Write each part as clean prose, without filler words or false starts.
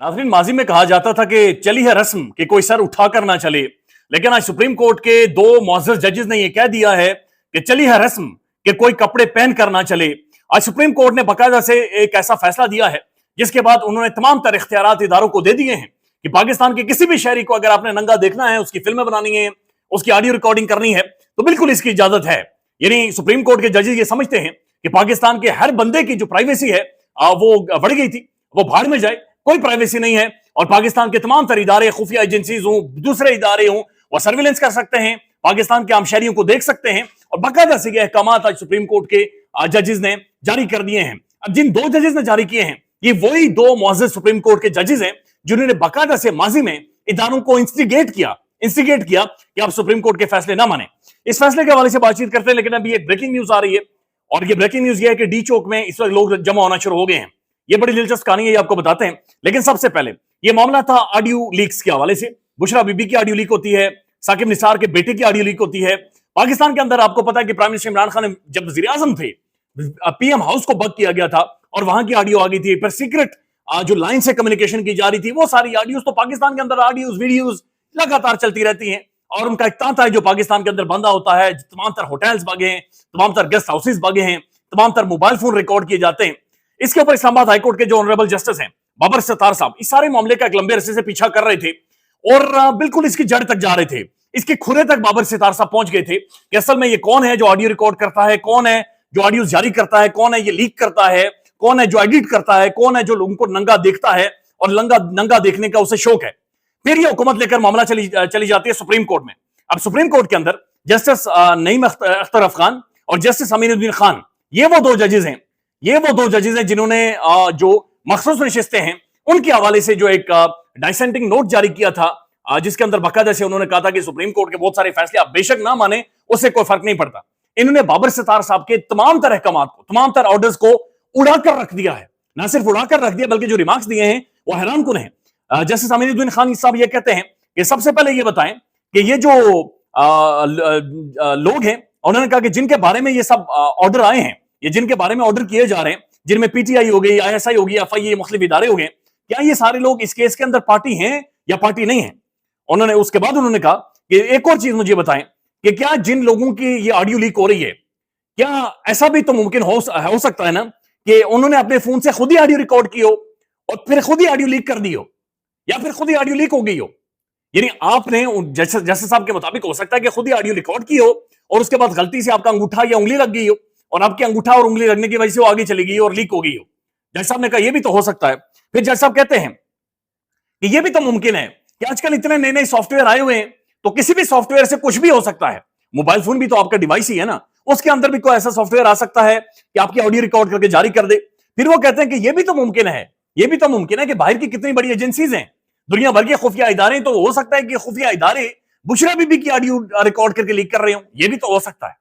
नाज़रीन, माजी में कहा जाता था कि चली है रस्म कि कोई सर उठाकर ना चले, लेकिन आज सुप्रीम कोर्ट के दो मुअज़्ज़ज़ जजेस ने यह कह दिया है कि चली है रस्म कि कोई कपड़े पहन कर ना चले। आज सुप्रीम कोर्ट ने बाकायदा से एक ऐसा फैसला दिया है जिसके बाद उन्होंने तमाम तर इख्तियारात इदारों को दे दिए हैं कि पाकिस्तान के किसी भी शहरी को अगर आपने नंगा देखना है, उसकी फिल्में बनानी है, उसकी ऑडियो रिकॉर्डिंग करनी है, तो बिल्कुल इसकी इजाजत है। यानी सुप्रीम कोर्ट के जजेस ये समझते हैं कि पाकिस्तान के हर बंदे की जो प्राइवेसी है वो बढ़ गई थी, वो भाड़ में जाए, कोई प्राइवेसी नहीं है। और पाकिस्तान के तमाम तर इदारे, खुफिया एजेंसीज हों, दूसरे इदारे हों, वो सर्विलेंस कर सकते हैं, पाकिस्तान के आम शहरियों को देख सकते हैं। और बाकायदा से अहकामात आज सुप्रीम कोर्ट के जजेस ने जारी कर दिए हैं। अब जिन दो जजेस ने जारी किए हैं, ये वही दो मुअज़्ज़ज़ सुप्रीम कोर्ट के जजेस हैं जिन्होंने बाकायदा से माजी में इदारों को इंस्टिगेट किया कि आप सुप्रीम कोर्ट के फैसले ना माने। इस फैसले के हवाले से बातचीत करते हैं, लेकिन अभी एक ब्रेकिंग न्यूज आ रही है, और ये ब्रेकिंग न्यूज ये है कि डी चौक में इस वक्त लोग जमा होना शुरू हो गए हैं। ये बड़ी दिलचस्प कहानी है, ये आपको बताते हैं। लेकिन सबसे पहले ये मामला था ऑडियो लीक्स के हवाले से। बुशरा बीबी की ऑडियो लीक होती है, साकिब निसार के बेटे की ऑडियो लीक होती है। पाकिस्तान के अंदर आपको पता है कि प्राइम मिनिस्टर इमरान खान जब वज़ीर आज़म थे, पीएम हाउस को बग किया गया था और वहां की ऑडियो आ गई थी। पर सीक्रेट जो लाइन से कम्युनिकेशन की जा रही थी, वो सारी ऑडियोज तो पाकिस्तान के अंदर ऑडियोज वीडियोज लगातार चलती रहती हैं। और उनका एक तांता है जो पाकिस्तान के अंदर बंदा होता है, तमाम तर होटल्स भागे हैं, तमाम तर गेस्ट हाउसेज भागे हैं, तमाम तर मोबाइल फोन रिकॉर्ड किए जाते हैं। इसके ऊपर इस्लामाबाद हाईकोर्ट के जो ऑनरेबल जस्टिस हैं बाबर सत्तार साहब, इस सारे मामले का एक लंबे अरसे से पीछा कर रहे थे और बिल्कुल इसकी जड़ तक जा रहे थे, इसके खुरे तक बाबर सत्तार साहब पहुंच गए थे कि असल में ये कौन है जो ऑडियो रिकॉर्ड करता है, कौन है जो ऑडियो जारी करता है, कौन है ये लीक करता है, कौन है जो एडिट करता है, कौन है जो लोगों को नंगा देखता है और नंगा देखने का उसे शौक है। फिर ये हुकूमत लेकर मामला चली जाती है सुप्रीम कोर्ट में। अब सुप्रीम कोर्ट के अंदर जस्टिस नईम अख्तर अफगान और जस्टिस अमीनुद्दीन खान, ये वो दो जजेस हैं जिन्होंने जो मखसूस नशिस्तें हैं उनके हवाले से जो एक डाइसेंटिंग नोट जारी किया था, जिसके अंदर बाकायदा से उन्होंने कहा था कि सुप्रीम कोर्ट के बहुत सारे फैसले आप बेशक ना माने, उससे कोई फर्क नहीं पड़ता। इन्होंने बाबर सत्तार साहब के तमाम तर अहकामात को, तमाम तर ऑर्डर्स को उड़ाकर रख दिया है। ना सिर्फ उड़ाकर रख दिया, बल्कि जो रिमार्क्स दिए हैं वो हैरान कुन है। जस्टिस अमीनुद्दीन खान साहब ये कहते हैं कि सबसे पहले ये बताएं कि ये जो लोग हैं, उन्होंने कहा कि जिनके बारे में ये सब ऑर्डर आए हैं, ये जिनके बारे में ऑर्डर किए जा रहे हैं, जिनमें पीटीआई हो गई, आईएसआई होगी, एफआईए, मुख्तलिफ इदारे हो गए, क्या ये सारे लोग इस केस के अंदर पार्टी हैं या पार्टी नहीं है? उसके बाद उन्होंने कहा कि एक और चीज मुझे बताएं कि क्या जिन लोगों की ये ऑडियो लीक हो रही है, क्या ऐसा भी तो मुमकिन हो सकता है ना कि उन्होंने अपने फोन से खुद ही ऑडियो रिकॉर्ड की हो और फिर खुद ही ऑडियो लीक कर दी हो, या फिर खुद ही ऑडियो लीक हो गई हो। यानी आपने जस्टिस साहब के मुताबिक हो सकता है कि खुद ही ऑडियो रिकॉर्ड की हो और उसके बाद गलती से आपका अंगूठा या उंगली लग गई हो और आपके अंगूठा और उंगली लगने की वजह से वो आगे चली गई और लीक हो गई हो। जज साहब ने कहा यह भी तो हो सकता है। फिर जज साहब कहते हैं कि यह भी तो मुमकिन है कि आजकल इतने नए नए सॉफ्टवेयर आए हुए हैं, तो किसी भी सॉफ्टवेयर से कुछ भी हो सकता है। मोबाइल फोन भी तो आपका डिवाइस ही है ना, उसके अंदर भी कोई ऐसा सॉफ्टवेयर आ सकता है कि आपकी ऑडियो रिकॉर्ड करके जारी कर दे। फिर वो कहते हैं कि यह भी तो मुमकिन है कि बाहर की कितनी बड़ी एजेंसीज हैं, दुनिया भर के खुफिया इदारे, तो हो सकता है कि खुफिया इदारे बुशरा बीबी की ऑडियो रिकॉर्ड करके लीक कर रहे हो, यह भी तो हो सकता है।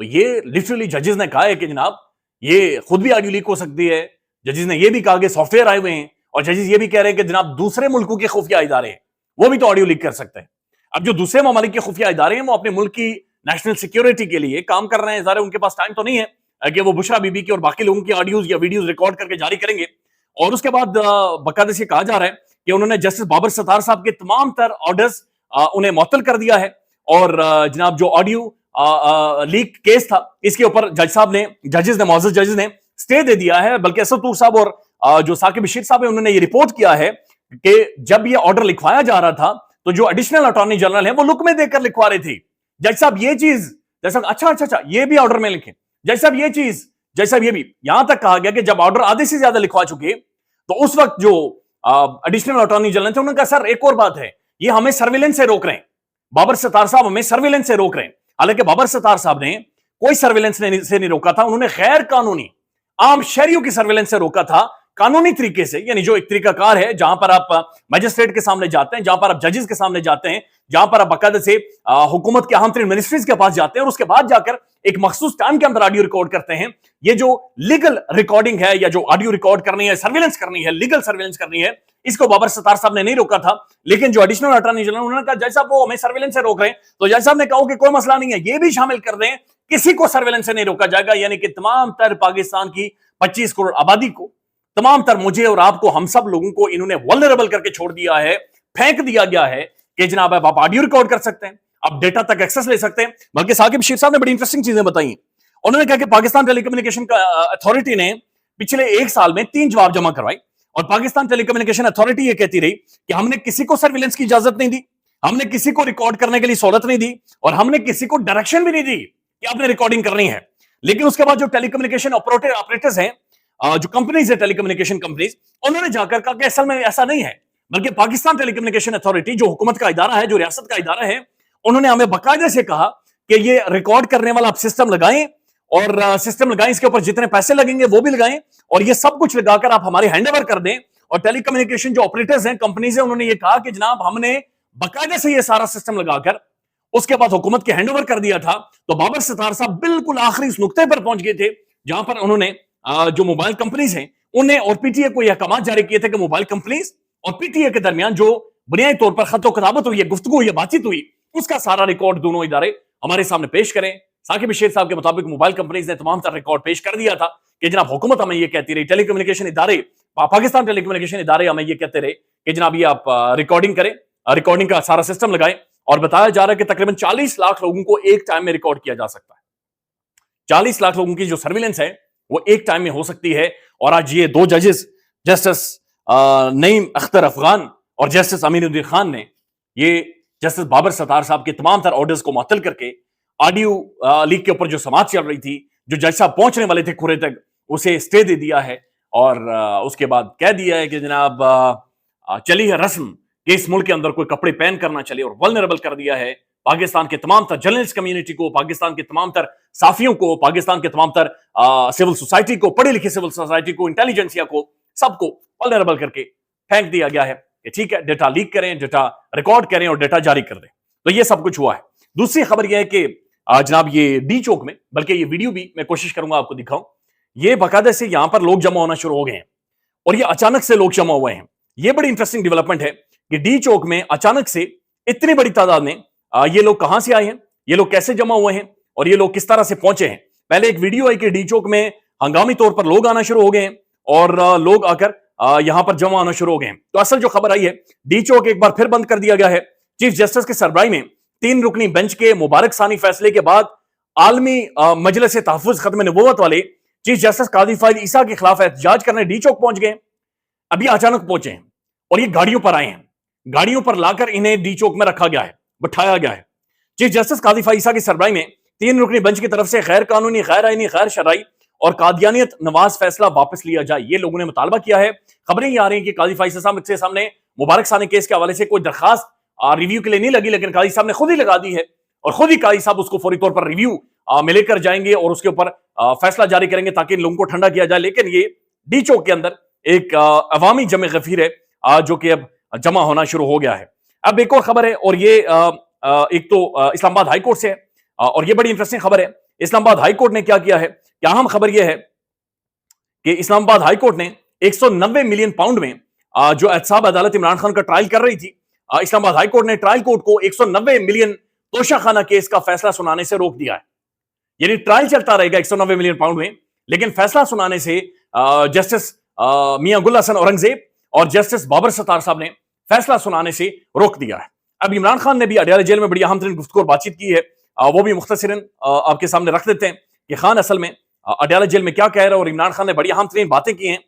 तो ये लिटरली जजेस ने कहा है कि जनाब ये खुद भी ऑडियो लीक हो सकती है। जजेस ने यह भी कहा कि सॉफ्टवेयर आए हुए हैं, और जजेस ये भी कह रहे हैं कि जनाब दूसरे मुल्कों के खुफिया इदारे हैं, वो भी तो ऑडियो लीक कर सकते हैं। अब जो दूसरे ममालिक के खुफिया इदारे हैं वो अपने मुल्क की नेशनल सिक्योरिटी के लिए काम कर रहे हैं, ज़ाहिर उनके पास टाइम तो नहीं है कि वो बुशरा बीबी की और बाकी लोगों की ऑडियोज या वीडियोज रिकॉर्ड करके जारी करेंगे। और उसके बाद बाकायदा से कहा जा रहा है कि उन्होंने जस्टिस बाबर सत्तार साहब के तमाम तर ऑर्डर्स उन्हें मुअत्तल कर दिया है। और जनाब जो ऑडियो लीक केस था, इसके ऊपर मुअज़्ज़ज़ जजेस ने स्टे दे दिया है। बल्कि असद तूर साहब और जो साकिब बशीर साहब है, उन्होंने ये रिपोर्ट किया है कि जब ये ऑर्डर लिखवाया जा रहा था तो जो एडिशनल अटॉर्नी जनरल है वो लुक में देकर लिखवा रहे थे, जज साहब ये चीज, जज साहब अच्छा ये भी ऑर्डर में लिखे, जज साहब ये चीज, जज साहब ये भी। यहां तक कहा गया कि जब ऑर्डर आधे से ज्यादा लिखवा चुके तो उस वक्त जो एडिशनल अटॉर्नी जनरल थे, उन्होंने कहा सर एक और बात है, ये हमें सर्विलेंस से रोक रहे हैं, बाबर सत्तार साहब हमें सर्विलेंस से रोक रहे हैं। हालांकि बाबर सत्तार साहब ने कोई सर्विलेंस से नहीं रोका था, उन्होंने गैर कानूनी आम शहरियों की सर्विलेंस से रोका था, कानूनी तरीके से। यानी जो एक तरीकाकार है जहां पर आप मजिस्ट्रेट के सामने जाते हैं, जहां पर आप जजेस के सामने जाते हैं, जहां पर आप बाकायदा से हुकूमत के अहम तरीन मिनिस्ट्रीज के पास जाते हैं और उसके बाद जाकर एक मखसूस टाइम के अंदर ऑडियो रिकॉर्ड करते हैं। ये जो लीगल रिकॉर्डिंग है या जो ऑडियो रिकॉर्ड करनी है, सर्विलेंस करनी है, लीगल सर्विलेंस करनी है, इसको बाबर सत्तार साहब ने नहीं रोका था। लेकिन जो एडिशनल अटॉर्नी जनरल, उन्होंने कहा जज साहब वो हमें सर्विलेंस से रोक रहे हैं, तो जज साहब ने कहा कि कोई मसला नहीं है, ये भी शामिल कर दें, किसी को सर्विलेंस से नहीं रोका जाएगा। यानी कि तमाम तर पाकिस्तान की 25 करोड़ आबादी को, तमाम तर मुझे और आपको, हम सब लोगों को इन्होंने वल्नरेबल करके छोड़ दिया है, फेंक दिया गया है कि जनाब आप ऑडियो रिकॉर्ड कर सकते हैं, आप डेटा तक एक्सेस ले सकते हैं। बल्कि साकिब बशीर साहब ने बड़ी इंटरेस्टिंग चीजें बताई। उन्होंने कहा कि पाकिस्तान टेलीकम्युनिकेशन अथॉरिटी ने पिछले 1 साल में 3 जवाब जमा करवाए, और पाकिस्तान टेलीकम्युनिकेशन अथॉरिटी ये कहती रही कि हमने किसी को सर्विलेंस की इजाजत नहीं दी, हमने किसी को रिकॉर्ड करने के लिए सहूलत नहीं दी, और हमने किसी को डायरेक्शन भी नहीं दी कि आपने रिकॉर्डिंग करनी है। लेकिन उसके बाद जो टेलीकम्युनिकेशन ऑपरेटर्स हैं, जो कंपनीज है टेलीकम्युनिकेशन कंपनीज, उन्होंने जाकर कहा कि असल में ऐसा नहीं है, बल्कि पाकिस्तान टेलीकम्युनिकेशन अथॉरिटी जो हुकूमत का इदारा है, जो रियासत का इदारा है, उन्होंने हमें बाकायदे से कहा कि ये रिकॉर्ड करने वाला आप सिस्टम लगाएं, और सिस्टम लगाएं, इसके ऊपर जितने पैसे लगेंगे वो भी लगाएं, और ये सब कुछ लगाकर आप हमारे हैंडओवर कर दें। और टेलीकम्युनिकेशन जो ऑपरेटर्स हैं, कंपनीज हैं, उन्होंने ये कहा कि जनाब हमने बाकायदे से ये सारा सिस्टम लगाकर उसके बाद हुकूमत के हैंडओवर कर दिया था। तो बाबर सत्तार साहब बिल्कुल आखिरी इस नुक्ते पर पहुंच गए थे जहां पर उन्होंने जो मोबाइल कंपनीज हैं उन्हें और पीटीए को यह अहकाम जारी किए थे कि मोबाइल कंपनीज और पीटीए के दरमियान जो बुनियादी तौर पर खतो किताबत हुई है, गुफ्तगू हुई, बातचीत हुई, उसका सारा रिकॉर्ड दोनों इदारे हमारे सामने पेश करें। साकिब बशीर साहब के मुताबिक मोबाइल कंपनीज ने तमाम तरह रिकॉर्ड पेश कर दिया था कि जनाब हुकूमत हमें ये कहती रही, टेलीकम्युनिकेशन इदारे, पाकिस्तान टेलीकम्युनिकेशन इदारे हमें ये कहते रहे कि जनाब ये आप रिकॉर्डिंग करें, रिकॉर्डिंग का सारा सिस्टम लगाएं। और बताया जा रहा है कि तकरीबन 40 लाख लोगों को एक टाइम में रिकॉर्ड किया जा सकता है। 40 लाख लोगों की जो सर्विलेंस है वो एक टाइम में हो सकती है। और आज ये 2 जजेस, जस्टिस नईम अख्तर अफगान और जस्टिस अमीनुद्दीन खान ने ये जस्टिस बाबर सत्तार साहब के तमाम तर ऑर्डर्स को मुअत्तल करके ऑडियो लीक के ऊपर जो समाअत चल रही थी, जो जज साहब पहुंचने वाले थे खुरे तक, उसे स्टे दे दिया है। और उसके बाद कह दिया है कि जनाब चली है रस्म कि इस मुल्क के अंदर कोई कपड़े पहन कर ना चले, और वल्नरेबल कर दिया है पाकिस्तान के तमाम तर जर्नलिस्ट कम्युनिटी को, पाकिस्तान के तमाम तर साफियों को, पाकिस्तान के तमाम तर सिविल सोसाइटी को, पढ़ी लिखी सिविल सोसाइटी को, इंटेलिजेंसिया को, सबको वल्नरेबल करके फेंक दिया गया है कि ठीक है, डेटा लीक करें, डेटा रिकॉर्ड करें और डेटा जारी कर दें। तो ये सब कुछ हुआ है। दूसरी खबर यह है कि जनाब ये डी चौक में, बल्कि ये वीडियो भी मैं कोशिश करूंगा आपको दिखाऊं, ये बाकायदे से यहां पर लोग जमा होना शुरू हो गए हैं, और ये अचानक से लोग जमा हुए हैं। ये बड़ी इंटरेस्टिंग डेवलपमेंट है कि डी चौक में अचानक से इतनी बड़ी तादाद में ये लोग कहां से आए हैं, ये लोग कैसे जमा हुए हैं, और ये लोग किस तरह से पहुंचे हैं। पहले एक वीडियो है कि डी चौक में हंगामी तौर पर लोग आना शुरू हो गए हैं, और लोग आकर यहां पर जमा होना शुरू हो गए हैं। तो असल जो खबर आई है, डी चौक एक बार फिर बंद कर दिया गया है। चीफ जस्टिस के सरबराही में 3 रुकनी बेंच के मुबारक सानी फैसले के बाद आलमी मजलिस तहफ़्फ़ुज़ खत्म नबूवत वाले चीफ जस्टिस कादी फाइज ईसा के खिलाफ एहतजाज करने डी चौक पहुंच गए। अभी अचानक पहुंचे हैं और ये गाड़ियों पर आए हैं, गाड़ियों पर लाकर इन्हें डी चौक में रखा गया है, बिठाया गया है। चीफ जस्टिस कादी फाइज ईसा की सरबराही में 3 रुकनी बेंच की तरफ से गैर कानूनी, गैर आईनी, गैर शरई और कादियानियत नवाज फैसला वापस लिया जाए, ये लोगों ने मुतालबा किया है। खबरें ये आ रही हैं कि कादी फाइज साहब के सामने मुबारक सानी केस के हवाले से कोई दरखास्त रिव्यू के लिए नहीं लगी, लेकिन कादी साहब ने खुद ही लगा दी है, और खुद ही कादी साहब उसको फौरी तौर पर रिव्यू में लेकर जाएंगे और उसके ऊपर फैसला जारी करेंगे ताकि इन लोगों को ठंडा किया जाए। लेकिन ये डी चौक के अंदर एक अवामी जमे गफीर है जो कि अब जमा होना शुरू हो गया है। अब एक और खबर है, और ये एक तो इस्लामाबाद हाई कोर्ट से है, और ये बड़ी इंटरेस्टिंग खबर है। इस्लामाबाद हाई कोर्ट ने क्या किया है, क्या अहम खबर यह है कि इस्लामाबाद हाई कोर्ट ने 190 मिलियन पाउंड में जो एहतसाब अदालत इमरान खान का ट्रायल कर रही थी, इस्लामाबाद हाई कोर्ट ने ट्रायल कोर्ट को 190 मिलियन तोशाखाना केस का फैसला सुनाने से रोक दिया है। यानी ट्रायल चलता रहेगा 190 मिलियन पाउंड में, लेकिन फैसला सुनाने से जस्टिस मियां गुल हसन औरंगजेब और जस्टिस बाबर सत्तार साहब ने फैसला सुनाने से रोक दिया है। अब इमरान खान ने भी अडयाला जेल में बड़ी अहम तरीन गुफ्तगू और बातचीत की है, वो भी मुख्तसरन आपके सामने रख देते हैं कि खान असल में अडयाला जेल में क्या कह रहा है। और इमरान खान ने बड़ी अहम तरीन बातें की हैं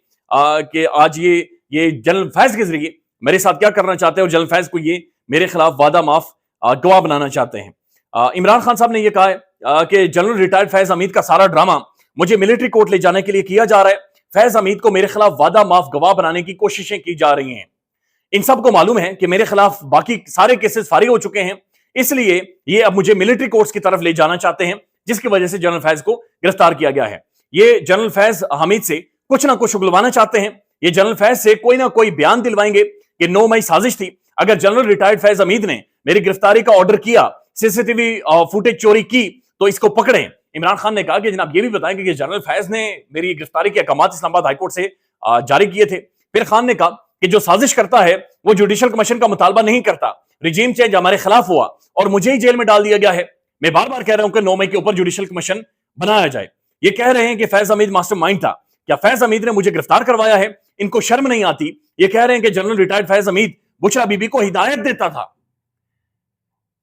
कि आज ये जनरल फैज के जरिए मेरे साथ क्या करना चाहते हैं, और जनरल फैज को ये मेरे खिलाफ वादा माफ गवाह बनाना चाहते हैं। इमरान खान साहब ने यह कहा है कि जनरल रिटायर्ड फैज हमीद का सारा ड्रामा मुझे मिलिट्री कोर्ट ले जाने के लिए किया जा रहा है। फैज हमीद को मेरे खिलाफ वादा माफ गवाह बनाने की कोशिशें की जा रही हैं। इन सबको मालूम है कि मेरे खिलाफ बाकी सारे केसेस फारिग हो चुके हैं, इसलिए ये अब मुझे मिलिट्री कोर्ट्स की तरफ ले जाना चाहते हैं, जिसकी वजह से जनरल फैज को गिरफ्तार किया गया है। ये जनरल फैज हमीद से कुछ ना कुछ उगलवाना चाहते हैं। ये जनरल फैज से कोई ना कोई बयान दिलवाएंगे कि 9 मई साजिश थी। अगर जनरल रिटायर्ड फैज हमीद ने मेरी गिरफ्तारी का ऑर्डर किया, सीसीटीवी फुटेज चोरी की, तो इसको पकड़ें। इमरान खान ने कहा कि जनाब ये भी बताएं कि जनरल फैज ने मेरी गिरफ्तारी के अहकाम इस्लामाबाद हाईकोर्ट से जारी किए थे। फिर खान ने कहा कि जो साजिश करता है वो जुडिशल कमीशन का मुतालबा नहीं करता, रिजीम चेंज हमारे खिलाफ हुआ और मुझे ही जेल में डाल दिया गया है। मैं बार बार कह रहा हूं कि 9 मई के ऊपर जुडिशल कमीशन बनाया जाए। ये कह रहे हैं कि फैज हमीद मास्टरमाइंड था, کیا فیض حمید نے مجھے گرفتار کروایا ہے؟ ان کو شرم نہیں آتی؟ یہ کہہ رہے ہیں کہ general retired Faiz Hamid Bushra be be کو ہدایت دیتا تھا۔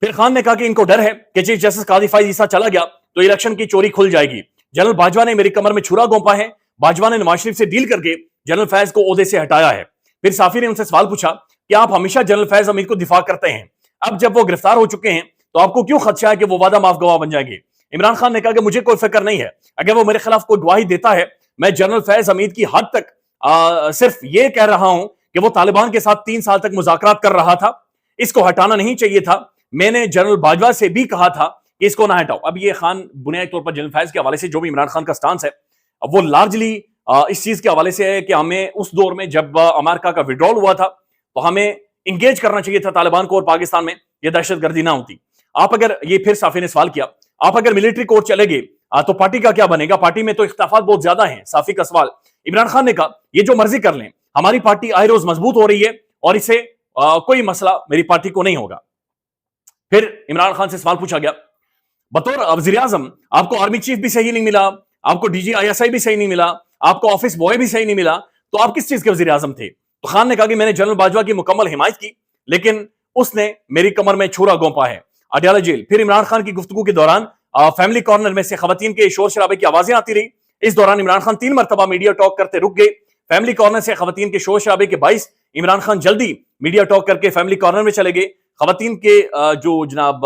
پھر خان نے کہا کہ ان کو ڈر ہے کہ چیف جسٹس قاضی فائز عیسیٰ چلا گیا تو الیکشن کی چوری کھل جائے گی۔ جنرل باجوہ نے میری کمر میں چھرا گھونپا ہے۔ باجوہ نے نواز شریف سے ڈیل کر کے جنرل فیض کو عہدے سے ہٹایا ہے۔ پھر صحافی نے ان سے سوال پوچھا کہ آپ ہمیشہ جنرل فیض حمید کو دفاع کرتے ہیں، اب جب وہ گرفتار ہو چکے ہیں تو آپ کو کیوں خدشہ ہے کہ وہ وعدہ معاف گواہ بن جائیں گے؟ عمران خان نے کہا کہ مجھے کوئی فکر نہیں ہے، اگر وہ میرے خلاف کوئی گواہی دیتا ہے میں جنرل فیض حمید کی حد تک صرف یہ کہہ رہا ہوں کہ وہ طالبان کے ساتھ 3 سال تک مذاکرات کر رہا تھا، اس کو ہٹانا نہیں چاہیے تھا۔ میں نے جنرل باجوہ سے بھی کہا تھا کہ اس کو نہ ہٹاؤ۔ اب یہ خان بنیادی طور پر جنرل فیض کے حوالے سے جو بھی عمران خان کا سٹانس ہے وہ لارجلی اس چیز کے حوالے سے ہے کہ ہمیں اس دور میں جب امریکہ کا وڈرال ہوا تھا تو ہمیں انگیج کرنا چاہیے تھا طالبان کو، اور پاکستان میں یہ دہشت گردی نہ ہوتی۔ آپ اگر یہ پھر صافی نے سوال کیا آپ اگر ملٹری کورٹ چلے گئے تو پارٹی کا کیا بنے گا؟ پارٹی میں تو اختلافات بہت زیادہ ہیں۔ صافی کا سوال، عمران خان نے کہا یہ جو مرضی کر لیں، ہماری پارٹی آئے روز مضبوط ہو رہی ہے اور اسے کوئی مسئلہ میری پارٹی کو نہیں ہوگا۔ پھر عمران خان سے سوال پوچھا گیا بطور وزیر اعظم آپ کو آرمی چیف بھی صحیح نہیں ملا، آپ کو D G I S I بھی صحیح نہیں ملا، آپ کو آفس بوائے بھی صحیح نہیں ملا، تو آپ کس چیز کے وزیر اعظم تھے؟ تو خان نے کہا کہ میں نے جنرل باجوہ کی مکمل حمایت کی لیکن اس نے میری کمر میں چھرا گھونپا ہے۔ اڈیالہ جیل۔ پھر عمران خان کی گفتگو کے دوران فیملی کارنر میں سے خواتین کے شور شرابے کی آوازیں آتی رہی۔ اس دوران عمران خان 3 مرتبہ میڈیا ٹاک کرتے رک گئے۔ فیملی کارنر سے خواتین کے شور شرابے کے باعث عمران خان جلدی میڈیا ٹاک کر کے فیملی کارنر میں چلے گئے۔ خواتین کے جو جناب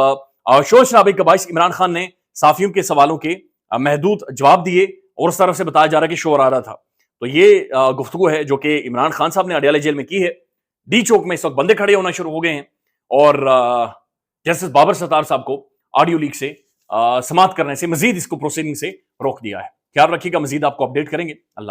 شور شرابے کے باعث عمران خان نے صحافیوں کے سوالوں کے محدود جواب دیے اور اس طرف سے بتایا جا رہا ہے کہ شور آ رہا تھا۔ تو یہ گفتگو ہے جو کہ عمران خان صاحب نے اڈیالہ جیل میں کی ہے۔ ڈی چوک میں اس وقت بندے کھڑے ہونا شروع ہو گئے ہیں اور جسٹس بابر ستار صاحب کو آڈیو لیک سے سماعت کرنے سے، مزید اس کو پروسیڈنگ سے روک دیا ہے۔ خیال رکھیے گا، مزید آپ کو اپڈیٹ کریں گے۔ اللہ حافظ۔